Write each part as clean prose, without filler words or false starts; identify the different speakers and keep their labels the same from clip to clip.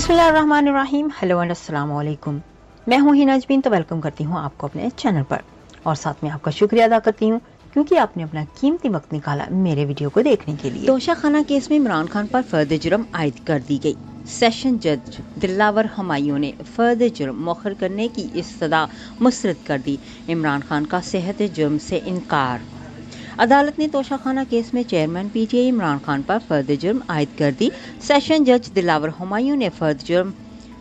Speaker 1: बिस्मिल्लाहिर्रहमानिर्रहीम। Hello and अस्सलाम वालेकुम। मैं हूँ हिना अजमीन, तो वेलकम करती हूँ आपको अपने चैनल पर और साथ में आपका शुक्रिया अदा करती हूँ क्योंकि आपने अपना कीमती वक्त निकाला मेरे वीडियो को देखने के लिए। तोशाखाना केस में इमरान खान पर फर्द जुर्म आयद कर दी गई। सेशन जज दिलावर हमायूं ने फर्द जुर्म मौखर करने की इस्तदा मुस्तरद कर दी। इमरान खान का सेहत जुर्म से इनकार। अदालत ने तोशाखाना केस में चेयरमैन पीटीआई इमरान खान पर फर्द जुर्म आयद कर दी। सेशन जज दिलावर हमायूं ने फर्द जुर्म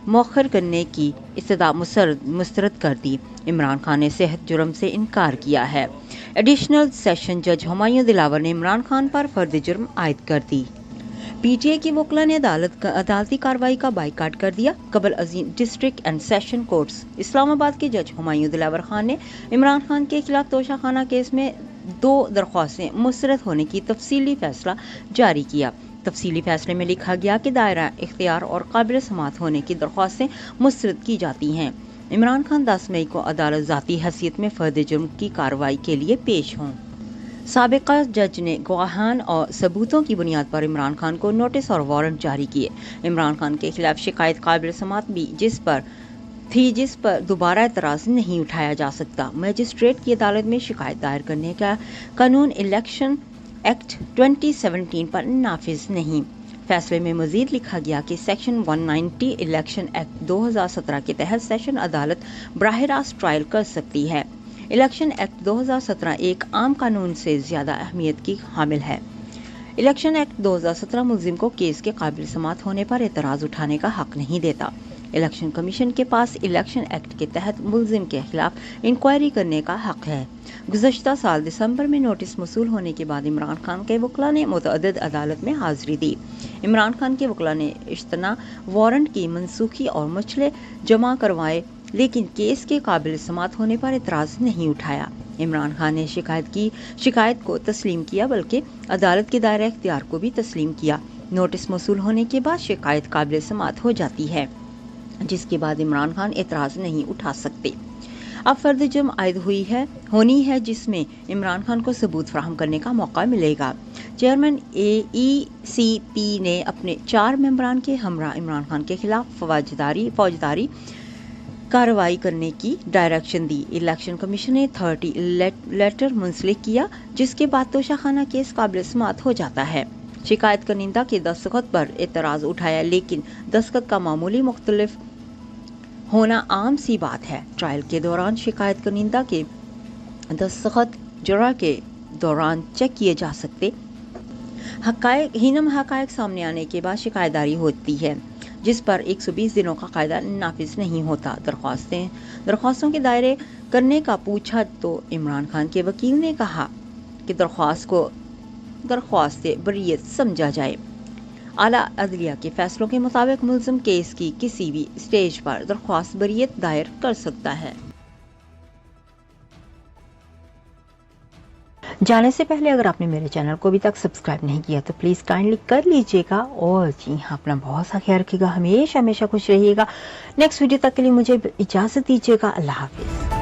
Speaker 1: मौखर करने की इस्तदा मुस्तरद कर दी। इमरान खान ने सेहत जुर्म से इनकार किया है। एडिशनल सेशन जज हमायूं दिलावर ने इमरान खान पर फर्द जुर्म आयद कर दी। पीटीआई की वकला ने अदालती कार्रवाई का बाइकाट कर दिया। कबल अजीम district and session courts Islamabad के जज हुमायूं दिलावर खान ने इमरान खान के खिलाफ तोशाखाना केस में 2 दरख्वास्तें मुस्तरद होने की तफसीली फैसला जारी किया। तफसीली फैसले में लिखा गया कि दायरा इख्तियार और काबिल समात होने की दरख्वास्तें मुस्तरद की जाती हैं। इमरान खान 10 मई को अदालत ज़ाती हैसियत में फर्द जुर्म की कार्रवाई के लिए पेश हों। साबिका जज ने गवाहान और सबूतों की बुनियाद पर इमरान खान को नोटिस और वारंट जारी किए। इमरान खान के खिलाफ शिकायत काबिल समात भी जिस पर दोबारा एतराज नहीं उठाया जा सकता। मजिस्ट्रेट की अदालत में शिकायत दायर करने का कानून इलेक्शन एक्ट 2017 पर नाफिज नहीं। फैसले में मजीद लिखा गया कि सेक्शन 190 इलेक्शन एक्ट 2017 के तहत सेशन अदालत बराह रास्त ट्रायल कर सकती है। इलेक्शन एक्ट 2017 एक आम कानून से ज़्यादा अहमियत की हामिल है। इलेक्शन एक्ट 2017 मुल्जिम को केस के काबिल समात होने पर एतराज़ उठाने का हक नहीं देता। इलेक्शन कमीशन के पास इलेक्शन एक्ट के तहत मुल्जिम के खिलाफ इंक्वायरी करने का हक है। गुज़श्ता साल दिसंबर में नोटिस मौसूल होने के बाद इमरान खान के वकला ने मुतअद्दिद अदालत में हाजिरी दी। इमरान खान के वकला ने इश्तना वारंट की मनसूखी और मसले जमा करवाए, लेकिन केस के काबिल समात होने पर एतराज़ नहीं उठाया। इमरान खान ने शिकायत को तस्लीम किया, बल्कि अदालत के दायरा इख्तियार को भी तस्लीम किया। नोटिस मौसूल होने के बाद शिकायत काबिल समात हो जाती है, जिसके बाद इमरान खान एतराज़ नहीं उठा सकते। अब फर्द जुर्म आयद होनी है जिसमें इमरान खान को सबूत फराहम करने का मौका मिलेगा। चेयरमैन AECP ने अपने 4 मेंबरान के हमरा इमरान खान के खिलाफ फौजदारी कार्रवाई करने की डायरेक्शन दी। इलेक्शन कमीशन ने 30 लेटर मुंसलिक किया, जिसके बाद तोशाखाना केस काबिल समात हो जाता है। शिकायत करनिंदा के दस्तखत पर एतराज़ उठाया, लेकिन दस्तखत का मामूली मुख्तलिफ होना आम सी बात है। ट्रायल के दौरान शिकायत करनिंदा के दस्तखत जुरा के दौरान चेक किए जा सकते। हकायक सामने आने के बाद शिकायत दारी होती है, जिस पर 120 दिनों का कायदा नाफिज नहीं होता। दरख्वास्तों के दायरे करने का पूछा तो इमरान खान के वकील ने कहा कि दरख्वास्त बरीयत समझा जाए। आला अदलिया के फैसलों के मुताबिक मुल्जिम केस की किसी भी स्टेज पर दरख्वास्त बरीयत दायर कर सकता है। जाने से पहले अगर आपने मेरे चैनल को अभी तक सब्सक्राइब नहीं किया तो प्लीज़ काइंडली कर लीजिएगा और जी हाँ, अपना बहुत सा ख्याल रखिएगा। हमेशा खुश रहिएगा। नेक्स्ट वीडियो तक के लिए मुझे इजाज़त दीजिएगा। अल्लाह हाफिज़।